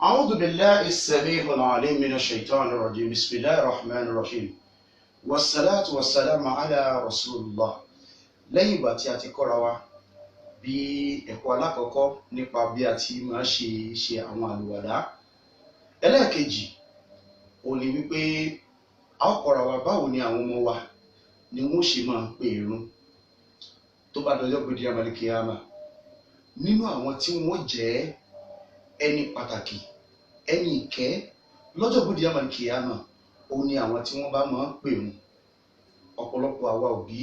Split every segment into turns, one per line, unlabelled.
أعوذ بالله السميع العليم من الشيطان الرجيم بسم الله الرحمن الرحيم والصلاة والسلام على رسول الله. Lẹ́yìn ìgbà tí a ti kọ́ra wa bí ẹ̀kọ́ alákọ̀ọ́kọ́ nípa bí a ti máa ṣe àwọn àlùwàlá, ẹlẹ́ẹ̀kejì ó ní wípé a ó kọ́ra wa báwo ni àwọn ọmọ wa ni wọ́n ṣe máa pe ìrun tó bá dọjọ́ gbèdé amalikiyama. Nínú àwọn tí wọ́n jẹ́ ẹni pàtàkì ẹni ìkẹ́ lọ́jọ́ gbèdé amalikiyama ó ní àwọn tí wọ́n bá máa pe ìrun. Ọ̀pọ̀lọpọ̀ àwa òbí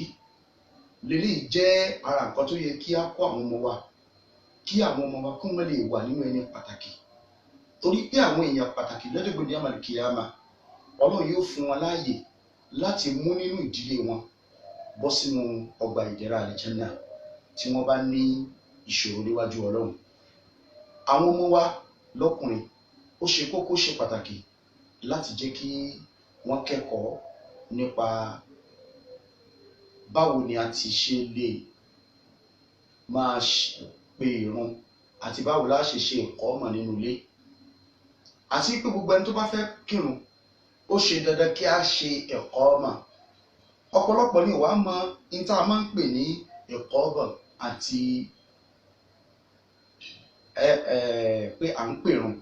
lélẹ́yìí jẹ́ ara nǹkan tó yẹ kí á kọ́ àwọn ọmọ wa, kí àwọn ọmọ wa kún wọ́n lè wà nínú ẹni pàtàkì, torí pé àwọn èèyàn pàtàkì lọ́jọ́ gbèdé amalikiyama Ọlọ́run yóò fún wọn láàyè láti mú nínú ìdílé wọn bọ́ sínú ọgbà ìdẹ̀ra àlìjánnà tí wọ́n bá ní ìṣòro níwájú Ọlọ́run. Àwọn ọmọ wa lọ́kùnrin ó ṣe kókó ṣe pàtàkì láti jẹ́ kí wọ́n kẹ́kọ̀ọ́ nípa báwo ni a ti ṣe lè máa pe ìrun àti báwo la ṣe ṣe ìkọ́mọ̀ nínú ilé, àti pé gbogbo ẹni tó bá fẹ́ kírun ó ṣe dandan kí a ṣe ìkọ́mọ̀. Ọ̀pọ̀lọpọ̀ ni wàá mọ ní tá a máa ń pè ní ìkọ́mọ̀ àti pé à ń pèrun.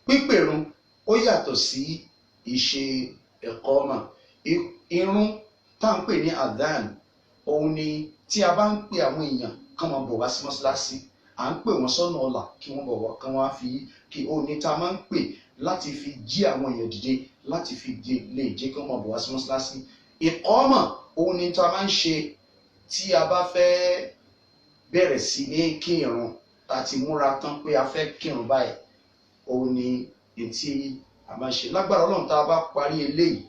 Pípèrun ó yàtọ̀ sí ìṣe ìkọ́mọ̀. Irun tá à ń pè ní adhan òun ni tí a bá ń pè àwọn èèyàn kán máa bọ̀ wá sí mọ́ṣáláṣí, à ń pè wọ́n sọ́nà ọ̀la kí wọ́n bọ̀ wá kán wá fi kí òun ni tá a máa ń pè láti fi jí àwọn èèyàn dìde, láti fi lè jẹ́ kí wọ́n máa bọ̀ wá sí mọ́ṣáláṣí. Ìkọ́mọ̀ òun ni tá a máa ń ṣe tí a bá fẹ́ bẹ̀rẹ̀ sí ní kírun, tá a ti múra tán pé a fẹ́ kírun báyìí, òun ni tí a máa ń ṣe. Lágbára Ọlọ́run tá a bá parí eléyìí,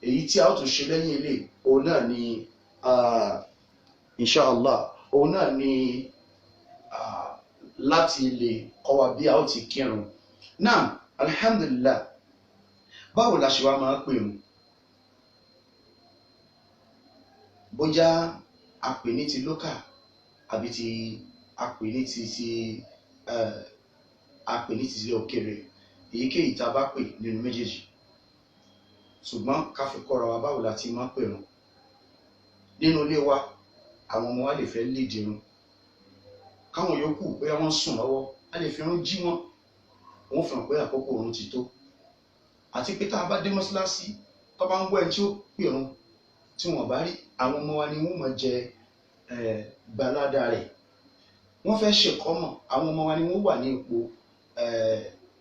èyí tí a ó tún ṣe lẹ́yìn eléyìí òun náà ni inshallah òun náà ni láti lè kọ́ wa bí a ó ti kírun. Naam, alhamdulillah. Báwo la ṣe wá máa pè wọn? Bóyá a pè ní ti local àbí ti a pè ní ti ilẹ̀ òkèèrè, èyíkéyìí tá a bá pè nínú méjèèjì, ṣùgbọ́n ká fi kọ́ra wa báwo la ti máa pè wọn. Nínú ilé wa àwọn ọmọ wa lè fẹ́ lead irun, káwọn yòókù bóyá wọ́n sùn lọ́wọ́ a lè fi irun jí wọn, wọ́n fi hàn pé àkókò irun ti tó. Àti pé tá a bá dé mọ́ṣáláṣí tó bá ń gbọ́ ẹni tí ó pè irun tí wọ́n bá rí, àwọn ọmọ wa ni wọ́n máa jẹ gbalada rẹ̀. Wọ́n fẹ́ ṣèkọ́mọ̀, àwọn ọmọ wa ni wọ́n wà ní ipò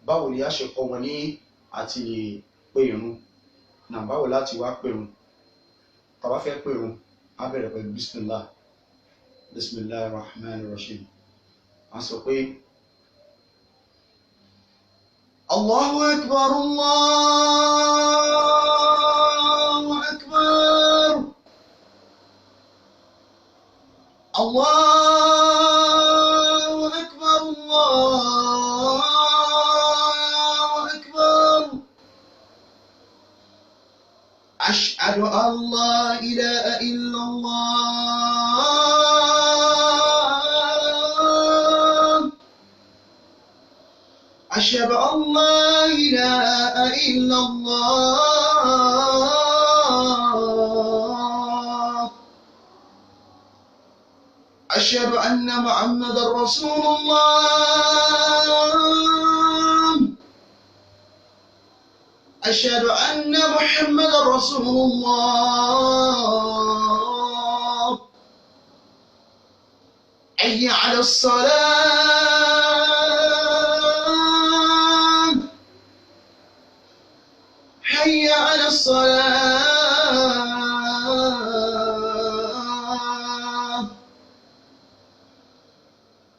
báwo ni a ṣe kọ́ wọn ní àti lè pe irun. Náà báwo láti wá pe irun? Tá bá fẹ́ pe irun a bẹ̀rẹ̀ pẹ̀lú bismillah, bismillahir rahmanir rahim. A sọ pé Allahu akbar, Allahu akbar, Allahu akbar, Allahu akbar. Ashhadu an la ilaha illallah, ashhadu an la ilaha illallah, ashhadu anna Muhammadar Rasulullah, ashhadu anna Muhammadar Rasulullah. Hayya 'ala as-salah, hayya 'ala as-salah,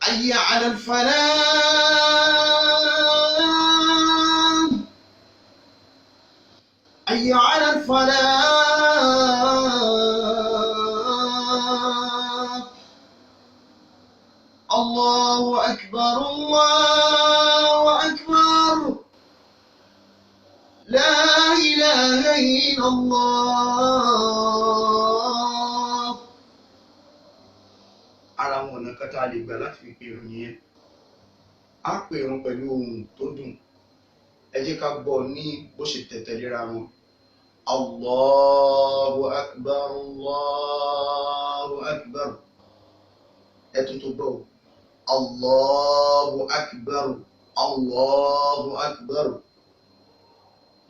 hayya 'ala al-falah, hayya 'ala al-falah. Allahu akbar, Allahu akbar. La ilaha illallah. Ara wọn ọ̀nà kan tá a lè gbà láti fi pe ìrun yẹn. á pè irun pẹ̀lú ohùn tó dùn. Ẹ jẹ́ ká gbọ́ ní bó ṣe tẹ̀tẹ̀léra wọn. Allahu akbar, Allahu akbar. Ẹ tún tó gbọ́. Allahu akbar, Allahu akbar.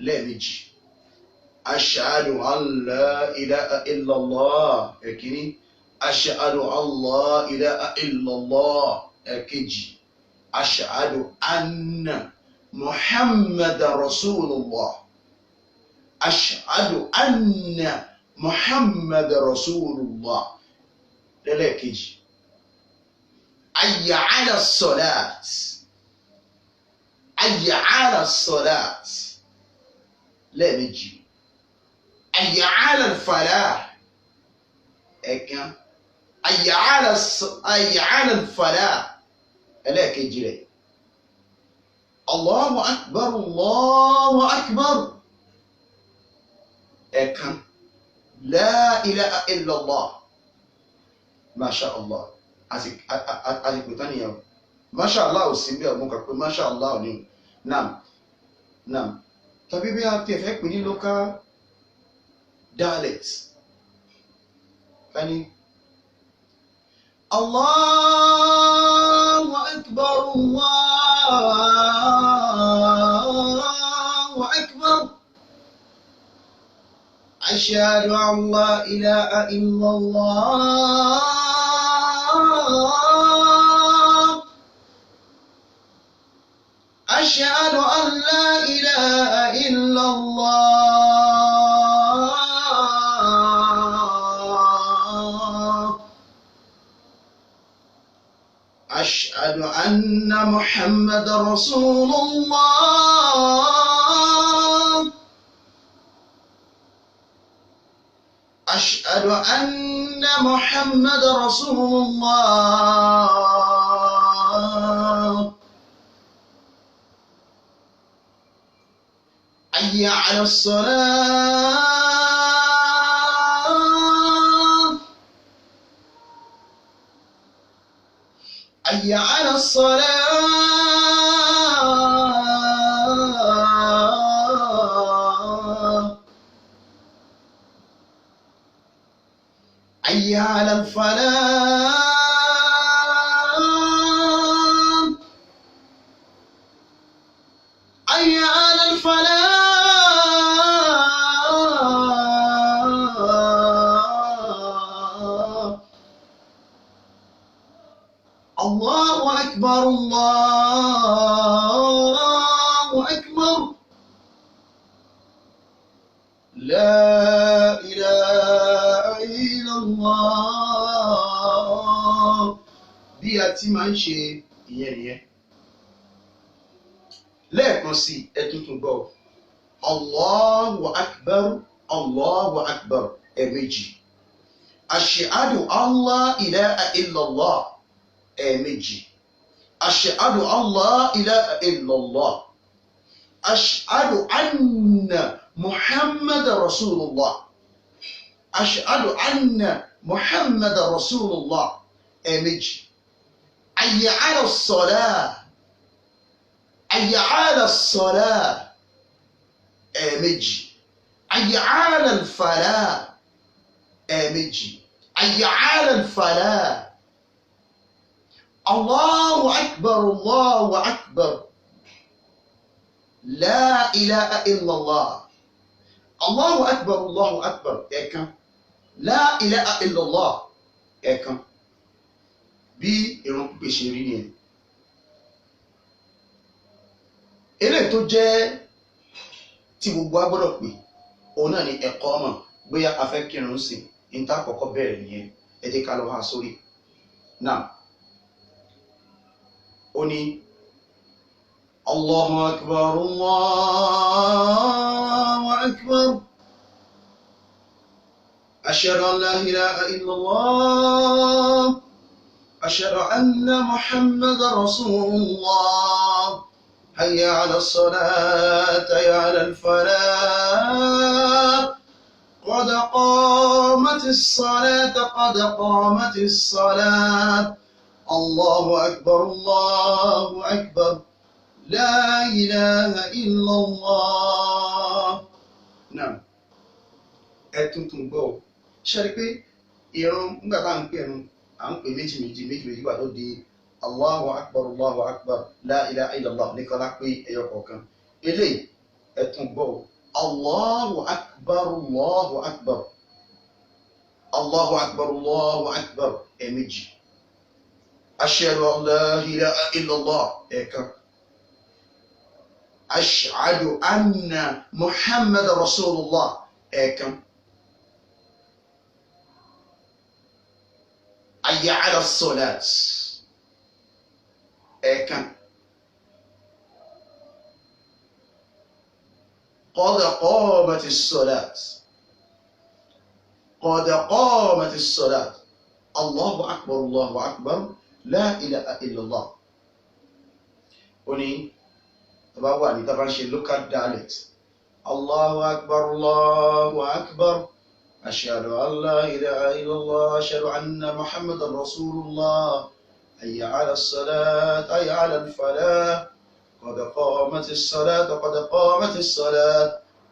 Lẹ́ẹ̀mejì. Ashhadu an la ilaha illallah. Ẹ̀kíní. Ashhadu an la ilaha illallah. Ẹ̀kejì. Ashhadu anna Muhammadan Rasulullah. Ashhadu anna Muhammadan Rasulullah. Lẹ́lẹ́kejì. Hayya ala salat. Hayya ala salat. Lẹ́ẹ̀mejì. Hayya ala falah. Ẹ̀kan. Hayya ala falah. Ẹlẹ́ẹ̀kejì rẹ̀. Allahu akbar, Allahu akbar. Ẹ̀kan. La ilaha illallah. Masha Allah. Àsìkò tán nìyẹn. Masha Allah ò sí bí ọ̀gbọ́n kan pé Masha Allah ò ní. Nam. Tàbí bí a ti ẹ̀fẹ́ pè ní local dialect. Fẹ́ni. Allahu akbar, Allahu akbar. Ashhadu an la ilaha illallah. Ashhadu an la ilaha illallah. Ashhadu anna Muhammadan Rasulullah. Ashhadu anna Muhammadan Rasulullah. Hayya ala salat. Hayya ala salat. Hayya ala falah. Hayya ala falah. Allahu akbar, Allahu akbar. La ilaha illallah. Bí a ti máa ń ṣe ìyẹn nìyẹn. Lẹ́ẹ̀kan sí ẹ tuntun gbọ́. Allahu akbar, Allahu akbar. Ẹ̀ẹ̀mejì. Ashhadu an la ilaha illallah. Ẹ̀ẹ̀mejì. Ashhadu an la ilaha illallah. Ashhadu anna Muhammadan Rasulullah. Ashhadu anna Muhammadan Rasulullah. Ẹ̀ẹ̀mejì. Hayya ala salah. Hayya ala salah. Ẹ̀ẹ̀mejì. Hayya ala falah. Ẹ̀ẹ̀mejì. Hayya ala falah. Allahu akbar, Allahu akbar. La ilaha illallah. Allahu akbar, Allahu akbar. Ẹ̀kan. La ilaha illallah. Ẹ̀kan. Bí ìrun pípé ṣe rí nìyẹn. Eléyìí tó jẹ́ tí gbogbo a gbọ́dọ̀ pè òun náà ni ẹ̀kọ́ ọmọ bóyá a fẹ́ kírun sí ní tá àkọ́kọ́ bẹ̀rẹ̀ nìyẹn. Ẹ jẹ́ ká lọ wá sórí. Náà ó ní Allahu akbar, Allahu akbar. Ashhadu an la ilaha illallah. Ashhadu anna Muhammadan Rasulullah. Hayya ala salat, hayya ala falah. قد قامت الصلاة، قد قامت الصلاة. الله أكبر الله أكبر لا إله إلا الله. Náà ẹ tuntun gbọ́ ọ ṣe rí pé ìran nígbà tá à ń pè ẹnu à ń pè méjì wà tó di Allahu Akbar la ilaha illallah nìkan lá pé ẹyọ kọ̀ọ̀kan. Eléyìí ẹ tún gbọ́ ọ Allahu Akbar ẹ̀ẹ̀mejì. Ashhadu an la ilaha illallah ẹ̀ẹ̀kan. Ashhadu anna Muhammad Rasulullah ẹ̀ẹ̀kan. Hayya ala salat ẹ̀ẹ̀kan. Qad qamatis salat. Allahu akbar la ilaha illallah. Ó ní tàbá wà ní tàbá ń ṣe local dialect. Allahu akbar ashhadu an la ilaha illallah ashhadu anna Muhammadan Rasulullah hayya ala salat hayya ala falah qad qamatis salat.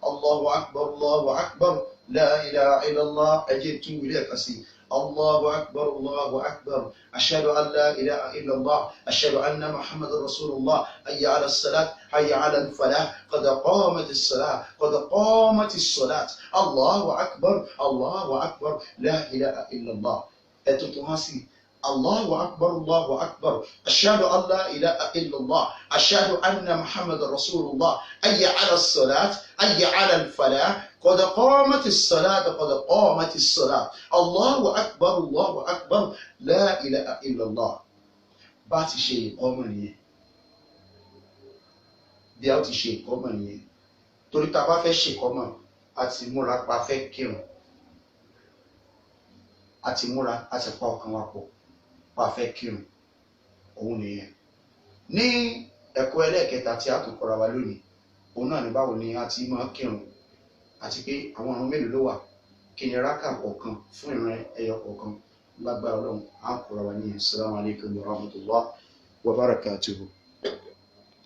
Allahu akbar la ilaha illallah. Ẹjẹ́ tún wílẹ̀ kan sí Allahu akbar ashhadu an la ilaha illallah ashhadu anna Muhammadan Rasulullah hayya ala salat hayya ala falah qad qamatis salat. Allahu akbar la ilaha illallah. Ẹ̀tùtù hàn sí Allahu akbar ashhadu an la ilaha illallah ashhadu anna Muhammadan Rasulullah hayya ala salat hayya ala falah قد قامت الصلاة الله أكبر لا إله إلا الله. Bá ti ṣe ìkọ́mọ̀ nìyẹn bí a ti ṣe ìkọ́mọ̀ nìyẹn torí tá a bá fẹ́ ṣe ìkọ́mọ̀ àti múra pa fẹ́ kírun àti múra àti pa ọkàn wa pọ̀ pa fẹ́ kírun òun nìyẹn. Ní ẹ̀kọ́ ẹlẹ́ẹ̀kẹta tí a tún kọ́ra wa lónìí òun náà ní báwo ni a ti máa kírun àti pé àwọn ọ̀run mélòó ló wà kí ni rákà kọ̀ọ̀kan fún ìran ẹyọ kọ̀ọ̀kan lágbára Ọlọ́run á kọ́ra wa ní Assalamu alaikum wa rahmatullahi wa barakatuhu.